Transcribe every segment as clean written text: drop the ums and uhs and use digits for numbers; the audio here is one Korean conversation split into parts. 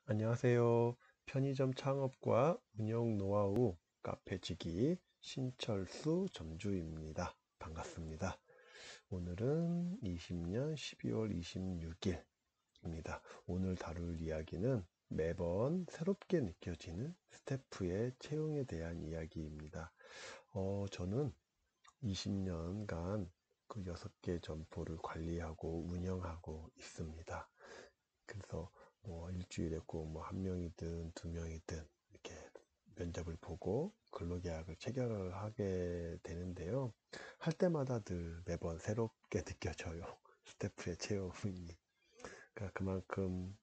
안녕하세요. 편의점 창업과 운영 노하우 카페지기 신철수 점주입니다. 반갑습니다. 오늘은 20년 12월 26일입니다. 오늘 다룰 이야기는 매번 새롭게 느껴지는 스태프의 채용에 대한 이야기입니다. 저는 20년간 그 6개 점포를 관리하고 운영하고 있습니다. 그래서 뭐 일주일에 꼭 뭐 한 명이든 두 명이든 이렇게 면접을 보고 근로계약을 체결을 하게 되는데요. 할 때마다 늘 매번 새롭게 느껴져요. 스태프의 채용이. 그러니까 그만큼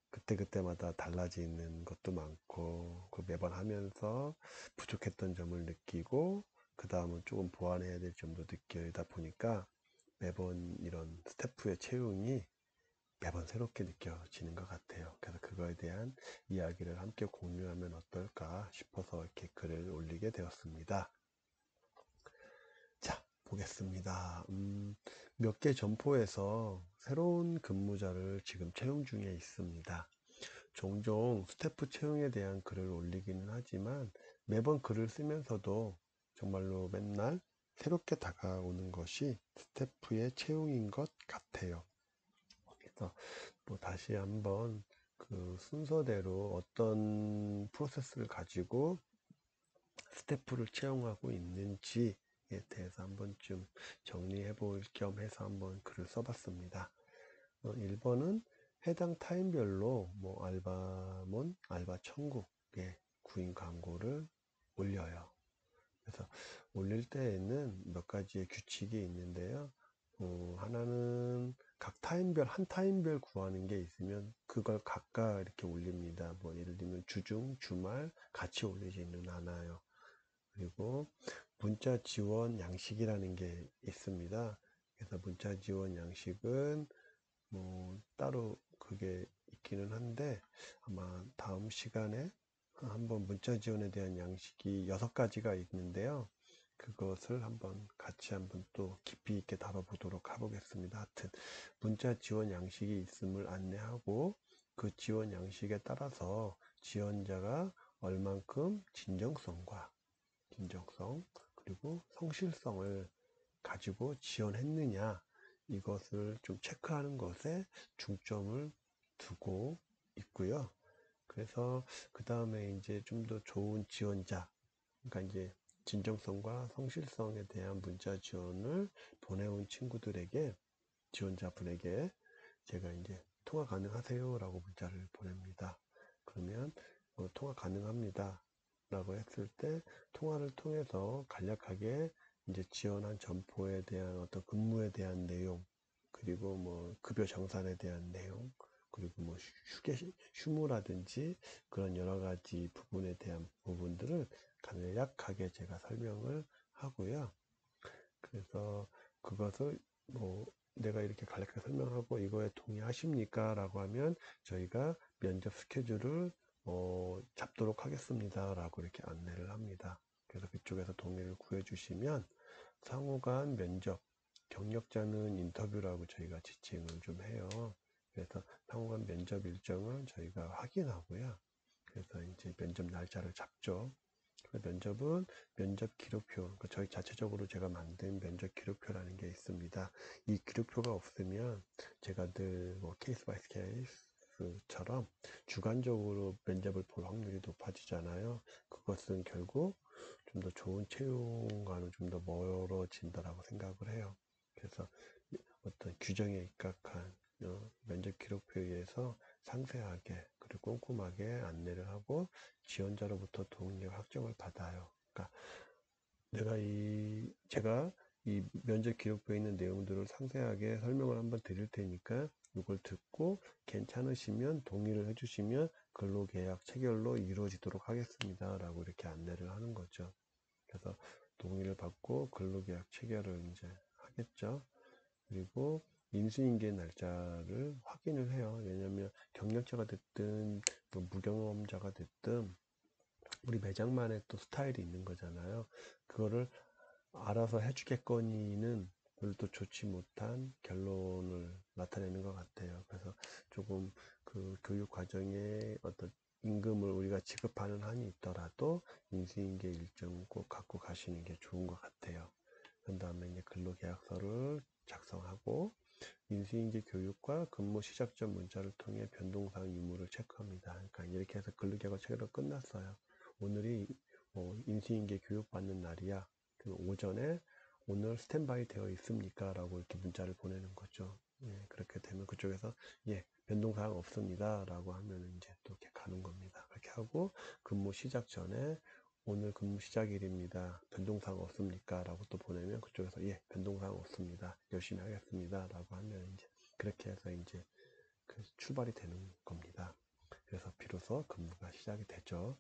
그때그때마다 달라지는 것도 많고, 그 매번 하면서 부족했던 점을 느끼고, 그 다음은 조금 보완해야 될 점도 느끼다 보니까 매번 이런 스태프의 채용이 매번 새롭게 느껴지는 것 같아요. 그래서 그거에 대한 이야기를 함께 공유하면 어떨까 싶어서 이렇게 글을 올리게 되었습니다. 자, 보겠습니다. 몇 개 점포에서 새로운 근무자를 지금 채용 중에 있습니다. 종종 스태프 채용에 대한 글을 올리기는 하지만 매번 글을 쓰면서도 정말로 맨날 새롭게 다가오는 것이 스태프의 채용인 것 같아요. 그래서 뭐 다시 한번 그 순서대로 어떤 프로세스를 가지고 스태프를 채용하고 있는지에 대해서 한번 좀 정리해 볼 겸 해서 한번 글을 써봤습니다. 1번은 해당 타임별로 뭐 알바몬, 알바 천국에 구인 광고를 올려요. 그래서 올릴 때에는 몇 가지의 규칙이 있는데요. 하나는 각 타임별, 한 타임별 구하는 게 있으면 그걸 각각 이렇게 올립니다. 뭐 예를 들면 주중, 주말 같이 올리지는 않아요. 그리고 문자 지원 양식이라는 게 있습니다. 그래서 문자 지원 양식은 뭐 따로 그게 있기는 한데 아마 다음 시간에 한번 문자 지원에 대한 양식이 6가지가 있는데요. 그것을 한번 같이 한번 또 깊이 있게 다뤄보도록 해보겠습니다. 하여튼 문자 지원 양식이 있음을 안내하고 그 지원 양식에 따라서 지원자가 얼만큼 진정성 그리고 성실성을 가지고 지원했느냐 이것을 좀 체크하는 것에 중점을 두고 있고요. 그래서 그 다음에 이제 좀 더 좋은 지원자, 그러니까 이제 진정성과 성실성에 대한 문자 지원을 보내온 친구들에게, 지원자분에게 제가 이제 통화 가능하세요? 라고 문자를 보냅니다. 그러면 통화 가능합니다. 라고 했을 때 통화를 통해서 간략하게 이제 지원한 점포에 대한 어떤 근무에 대한 내용, 그리고 뭐 급여 정산에 대한 내용, 그리고 뭐 휴무라든지 그런 여러 가지 부분에 대한 부분들을 간략하게 제가 설명을 하고요. 그래서 그것을 뭐 내가 이렇게 간략하게 설명하고 이거에 동의하십니까? 라고 하면 저희가 면접 스케줄을 잡도록 하겠습니다. 라고 이렇게 안내를 합니다. 그래서 그쪽에서 동의를 구해 주시면 상호간 면접, 경력자는 인터뷰라고 저희가 지칭을 좀 해요. 그래서 상호간 면접 일정을 저희가 확인하고요. 그래서 이제 면접 날짜를 잡죠. 면접은 면접 기록표, 그러니까 저희 자체적으로 제가 만든 면접 기록표라는 게 있습니다. 이 기록표가 없으면 제가 늘 뭐 케이스 바이 케이스처럼 주관적으로 면접을 볼 확률이 높아지잖아요. 그것은 결국 좀 더 좋은 채용과는 좀 더 멀어진다라고 생각을 해요. 그래서 어떤 규정에 입각한 면접 기록표에 의해서 상세하게 그리고 꼼꼼하게 안내를 하고 지원자로부터 동력 확정을 받아요. 그러니까 제가 이 면접 기록부에 있는 내용들을 상세하게 설명을 한번 드릴 테니까 이걸 듣고 괜찮으시면 동의를 해주시면 근로계약 체결로 이루어지도록 하겠습니다. 라고 이렇게 안내를 하는 거죠. 그래서 동의를 받고 근로계약 체결을 이제 하겠죠. 그리고 인수인계 날짜를 확인을 해요. 왜냐하면 경력자가 됐든 또 무경험자가 됐든 우리 매장만의 또 스타일이 있는 거잖아요. 그거를 알아서 해주겠거니는 별로 좋지 못한 결론을 나타내는 것 같아요. 그래서 조금 그 교육 과정에 어떤 임금을 우리가 지급하는 한이 있더라도 인수인계 일정 꼭 갖고 가시는 게 좋은 것 같아요. 그 다음에 이제 근로계약서를 작성하고 인수인계 교육과 근무 시작 전 문자를 통해 변동사항 유무를 체크합니다. 그러니까 이렇게 해서 근로계약을 체계로 끝났어요. 오늘이 인수인계 교육 받는 날이야. 그 오전에 오늘 스탠바이 되어 있습니까? 라고 이렇게 문자를 보내는 거죠. 예, 그렇게 되면 그쪽에서 예, 변동사항 없습니다. 라고 하면 이제 또 이렇게 가는 겁니다. 그렇게 하고 근무 시작 전에 오늘 근무 시작일입니다. 변동사항 없습니까? 라고 또 보내면 그쪽에서 예, 변동사항 없습니다. 열심히 하겠습니다. 라고 하면 이제 그렇게 해서 이제 그 출발이 되는 겁니다. 그래서 비로소 근무가 시작이 되죠.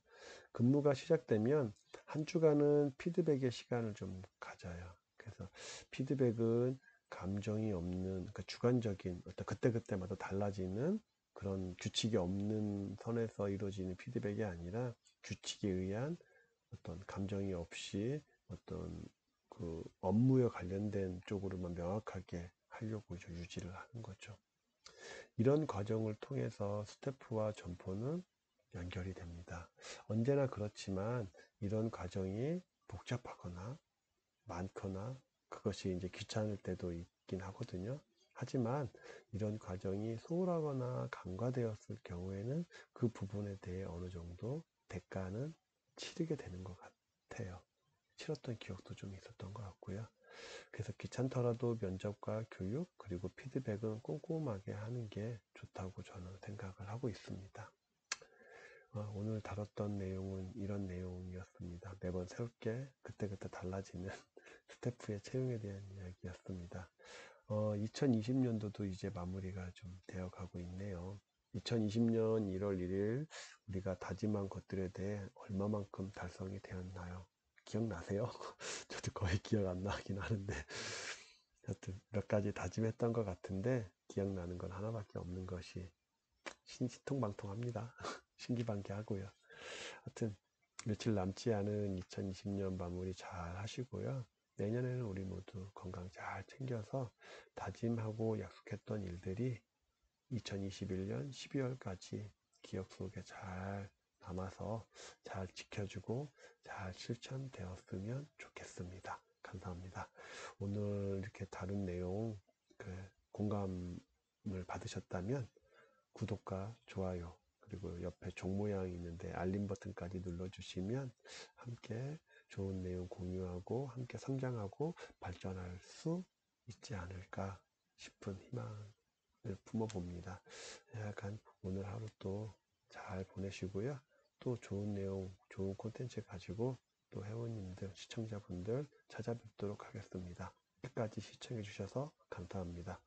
근무가 시작되면 한 주간은 피드백의 시간을 좀 가져요. 그래서 피드백은 감정이 없는, 그러니까 주관적인 어떤 그때그때마다 달라지는 그런 규칙이 없는 선에서 이루어지는 피드백이 아니라 규칙에 의한 어떤 감정이 없이 어떤 그 업무에 관련된 쪽으로만 명확하게 하려고 유지를 하는 거죠. 이런 과정을 통해서 스태프와 점포는 연결이 됩니다. 언제나 그렇지만 이런 과정이 복잡하거나 많거나 그것이 이제 귀찮을 때도 있긴 하거든요. 하지만 이런 과정이 소홀하거나 간과되었을 경우에는 그 부분에 대해 어느 정도 대가는 치르게 되는 것 같아요. 치렀던 기억도 좀 있었던 것 같고요. 그래서 귀찮더라도 면접과 교육 그리고 피드백은 꼼꼼하게 하는 게 좋다고 저는 생각을 하고 있습니다. 오늘 다뤘던 내용은 이런 내용이었습니다. 매번 새롭게 그때그때 달라지는 스태프의 채용에 대한 이야기였습니다. 2020년도도 이제 마무리가 좀 되어 가고 있네요. 2020년 1월 1일 우리가 다짐한 것들에 대해 얼마만큼 달성이 되었나요? 기억나세요? 저도 거의 기억 안 나긴 하는데 하여튼 몇 가지 다짐했던 것 같은데 기억나는 건 하나밖에 없는 것이 신통방통합니다. 신기반기하고요. 하여튼 며칠 남지 않은 2020년 마무리 잘 하시고요. 내년에는 우리 모두 건강 잘 챙겨서 다짐하고 약속했던 일들이 2021년 12월까지 기억 속에 잘 남아서 잘 지켜주고 잘 실천되었으면 좋겠습니다. 감사합니다. 오늘 이렇게 다룬 내용 공감을 받으셨다면 구독과 좋아요 그리고 옆에 종 모양이 있는데 알림 버튼까지 눌러주시면 함께 좋은 내용 공유하고 함께 성장하고 발전할 수 있지 않을까 싶은 희망을 품어봅니다. 약간 오늘 하루 또 잘 보내시고요. 또 좋은 내용, 좋은 콘텐츠 가지고 또 회원님들, 시청자분들 찾아뵙도록 하겠습니다. 끝까지 시청해 주셔서 감사합니다.